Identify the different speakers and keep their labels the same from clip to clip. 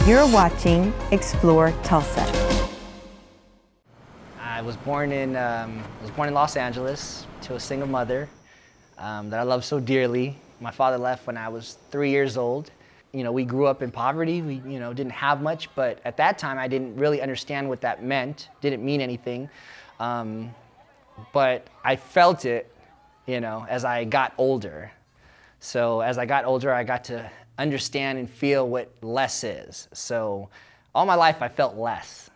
Speaker 1: You're watching Explore Tulsa.
Speaker 2: I was born in Los Angeles to a single mother that I love so dearly. My father left when I was 3 years old. You know, we grew up in poverty. We, didn't have much, but at that time I didn't really understand what that meant. Didn't mean anything, but I felt it, as I got older. So as I got older, I got to understand and feel what less is. So all my life I felt less.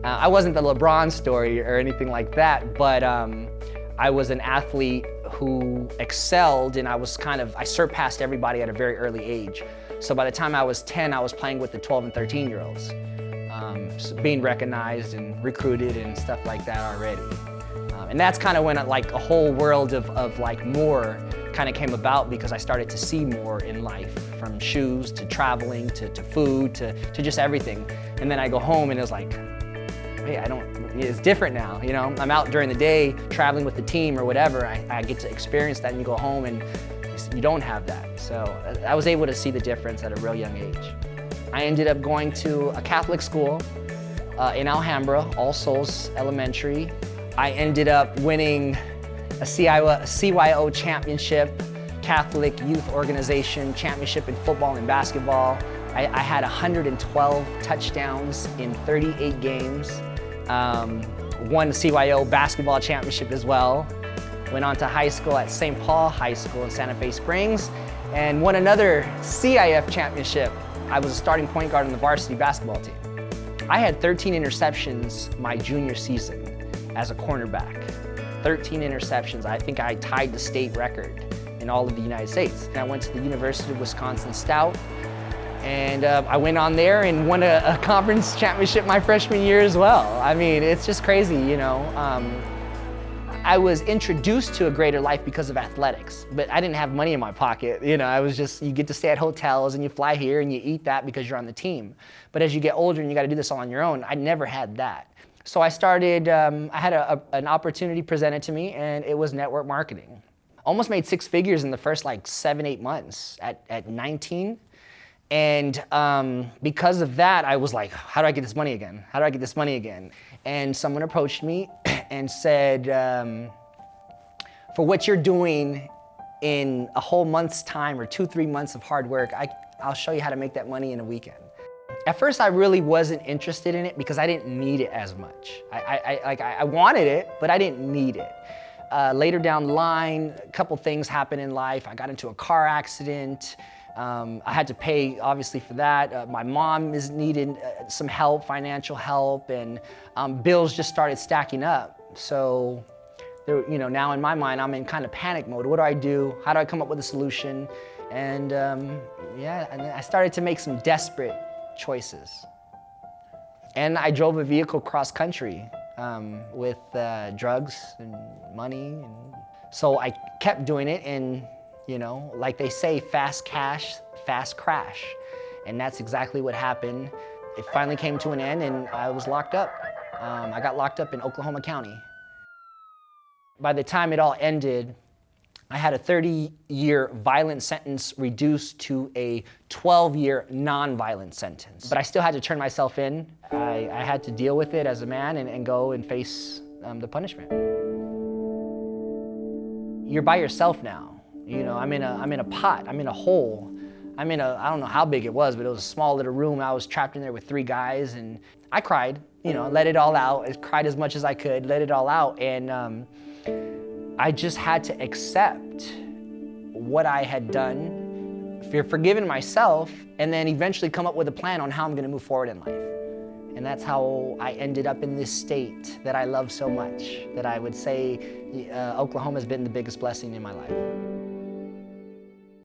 Speaker 2: I wasn't the LeBron story or anything like that, but I was an athlete who excelled, and I surpassed everybody at a very early age. So by the time I was 10, I was playing with the 12 and 13-year-olds, so being recognized and recruited and stuff like that already. And that's kind of when a whole world of more kind of came about, because I started to see more in life, from shoes to traveling to food to just everything. And then I go home and it was like, hey, it's different now, I'm out during the day traveling with the team or whatever. I get to experience that, and you go home and you don't have that. So I was able to see the difference at a real young age. I ended up going to a Catholic school in Alhambra, All Souls Elementary. I ended up winning a CYO championship, Catholic Youth Organization championship in football and basketball. I had 112 touchdowns in 38 games. Won the CYO basketball championship as well. Went on to high school at St. Paul High School in Santa Fe Springs and won another CIF championship. I was a starting point guard on the varsity basketball team. I had 13 interceptions my junior season as a cornerback. 13 interceptions. I think I tied the state record in all of the United States. And I went to the University of Wisconsin Stout, and I went on there and won a conference championship my freshman year as well. I mean, it's just crazy, I was introduced to a greater life because of athletics, but I didn't have money in my pocket. I was just, you get to stay at hotels and you fly here and you eat that because you're on the team. But as you get older and you got to do this all on your own, I never had that. So I started, I had an opportunity presented to me, and it was network marketing. Almost made 6 figures in the first 7-8 months at 19. And because of that, I was like, how do I get this money again? How do I get this money again? And someone approached me and said, for what you're doing in a whole month's time or 2-3 months of hard work, I'll show you how to make that money in a weekend. At first, I really wasn't interested in it because I didn't need it as much. I wanted it, but I didn't need it. Later down the line, a couple things happened in life. I got into a car accident. I had to pay, obviously, for that. My mom needed some help, financial help, and bills just started stacking up. So, now in my mind, I'm in kind of panic mode. What do I do? How do I come up with a solution? And and I started to make some desperate choices. And I drove a vehicle cross country with drugs and money. And so I kept doing it, and like they say, fast cash, fast crash. And that's exactly what happened. It finally came to an end, and I was locked up. I got locked up in Oklahoma County. By the time it all ended, I had a 30-year violent sentence reduced to a 12-year non-violent sentence. But I still had to turn myself in. I had to deal with it as a man and go and face the punishment. You're by yourself now. I'm in a pot, I'm in a hole. I don't know how big it was, but it was a small little room. I was trapped in there with 3 guys, and I cried, let it all out. I cried as much as I could, let it all out. And I just had to accept what I had done, forgiven myself, and then eventually come up with a plan on how I'm gonna move forward in life. And that's how I ended up in this state that I love so much, that I would say Oklahoma has been the biggest blessing in my life.